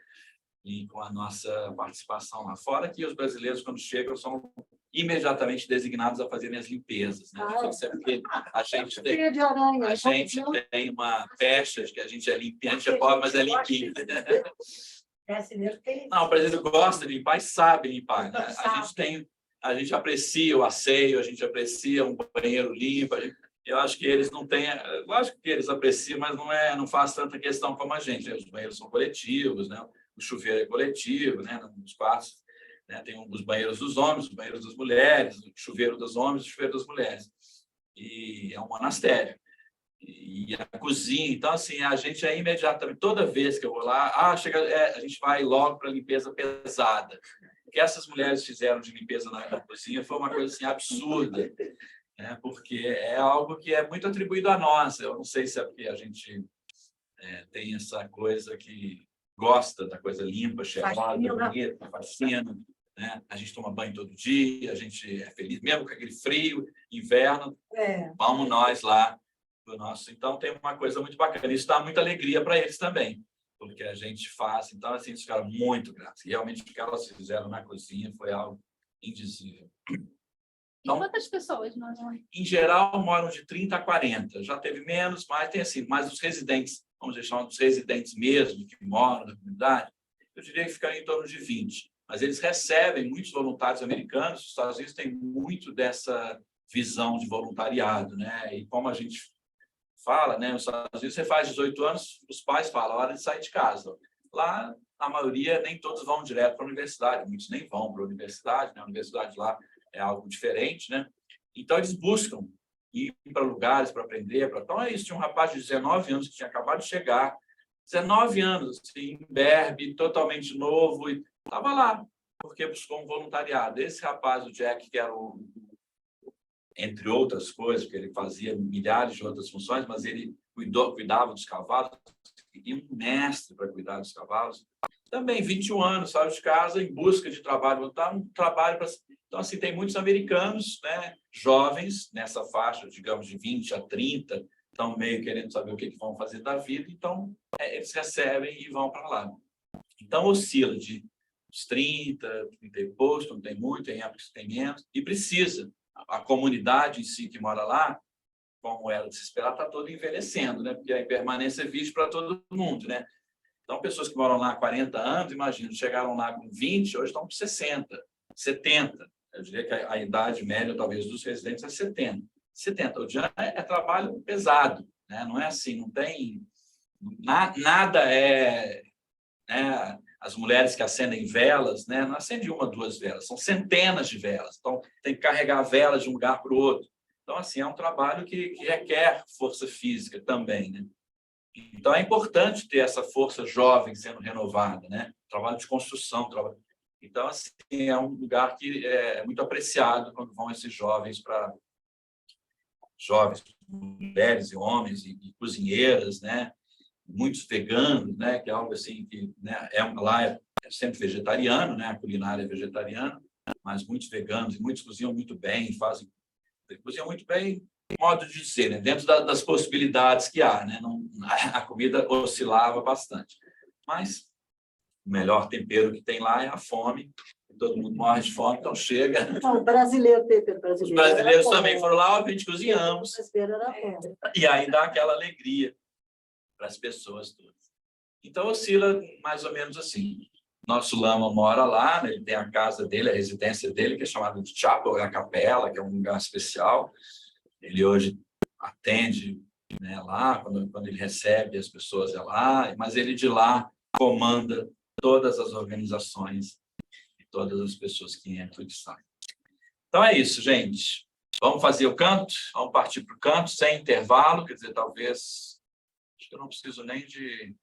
e com a nossa participação lá fora, que os brasileiros, quando chegam, são imediatamente designados a fazerem as limpezas, né? Porque a gente tem uma pecha de que a gente é limpinho, a gente é pobre, mas é limpinho. Não, o brasileiro gosta de limpar e sabe limpar, né? A gente aprecia o asseio, a gente aprecia um banheiro limpo, Eu acho que eles não têm, lógico que eles apreciam, mas não faz tanta questão como a gente. Os banheiros são coletivos, né? O chuveiro é coletivo, né? Nos quartos, né? Tem os banheiros dos homens, os banheiros das mulheres, o chuveiro dos homens, o chuveiro das mulheres. E é um monastério. E a cozinha, então, assim, a gente é imediatamente, toda vez que eu vou lá, a gente vai logo para a limpeza pesada. O que essas mulheres fizeram de limpeza na cozinha foi uma coisa assim, absurda, né? Porque é algo que é muito atribuído a nós. Eu não sei se é porque a gente tem essa coisa que gosta da coisa limpa, cheirosa, bonita, fascina, né? A gente toma banho todo dia, a gente é feliz, mesmo com aquele frio, inverno, vamos nós lá do nosso. Então, tem uma coisa muito bacana. Isso dá muita alegria para eles também, porque a gente faz. Então, assim, eles ficaram muito gratos. Realmente, o que elas fizeram na cozinha foi algo indizível. Então, quantas pessoas moram? Em geral, moram de 30 a 40. Já teve menos, mas tem assim, mas os residentes, vamos deixar dos residentes mesmo, que moram na comunidade, eu diria que ficaram em torno de 20. Mas eles recebem muitos voluntários americanos. Os Estados Unidos têm muito dessa visão de voluntariado, né? E como a gente fala, né? Nos Estados Unidos, você faz 18 anos, os pais falam, hora de sair de casa. Lá, a maioria, nem todos vão direto para a universidade, muitos nem vão para a universidade, né? A universidade lá é algo diferente, né? Então, eles buscam ir para lugares para aprender. Então, é isso. Tinha um rapaz de 19 anos que tinha acabado de chegar, 19 anos, assim, imberbe, totalmente novo, e estava lá, porque buscou um voluntariado. Esse rapaz, o Jack, que era entre outras coisas, porque ele fazia milhares de outras funções, mas ele cuidava dos cavalos, e um mestre para cuidar dos cavalos. Também, 21 anos, saiu de casa em busca de trabalho, um trabalho para... Então, assim, tem muitos americanos, né, jovens, nessa faixa, digamos, de 20 a 30, estão meio querendo saber o que vão fazer da vida, então, eles recebem e vão para lá. Então, oscila de uns 30 e poucos, não tem muito, tem épocas que tem menos, e precisa. A comunidade em si que mora lá, como era de se esperar, está toda envelhecendo, né? Porque a impermanência é vista para todo mundo, né? Então, pessoas que moram lá há 40 anos, imagina, chegaram lá com 20, hoje estão com 60, 70. Eu diria que a idade média, talvez, dos residentes é 70. 70. O dia é trabalho pesado, né? Não é assim, não tem... Nada é... Né? As mulheres que acendem velas, né? Não acendem uma, duas velas, são centenas de velas. Então, tem que carregar velas de um lugar para o outro. Então, assim, é um trabalho que requer força física também, né? Então, é importante ter essa força jovem sendo renovada, né? Trabalho de construção. Então, assim, é um lugar que é muito apreciado quando vão esses jovens para... Jovens, mulheres e homens, e cozinheiras, né? Muitos veganos, né? Que é algo assim que, né? Lá é sempre vegetariano, né? A culinária é vegetariana, mas muitos veganos e muitos cozinham muito bem, cozinham muito bem, modo de dizer, né? Dentro das possibilidades que há, né? Não, a comida oscilava bastante, mas o melhor tempero que tem lá é a fome. Todo mundo morre de fome, então chega. O brasileiro, tempero brasileiro. Os brasileiros também foram lá, a gente cozinhamos. E aí dá aquela alegria para as pessoas todas. Então, oscila mais ou menos assim. Nosso lama mora lá, né? Ele tem a casa dele, a residência dele, que é chamada de chapel, é a capela, que é um lugar especial. Ele hoje atende, né, lá, quando ele recebe as pessoas é lá, mas ele de lá comanda todas as organizações e todas as pessoas que entram e saem. Então, é isso, gente. Vamos fazer o canto? Vamos partir para o canto, sem intervalo, quer dizer, talvez... Acho que eu não preciso nem de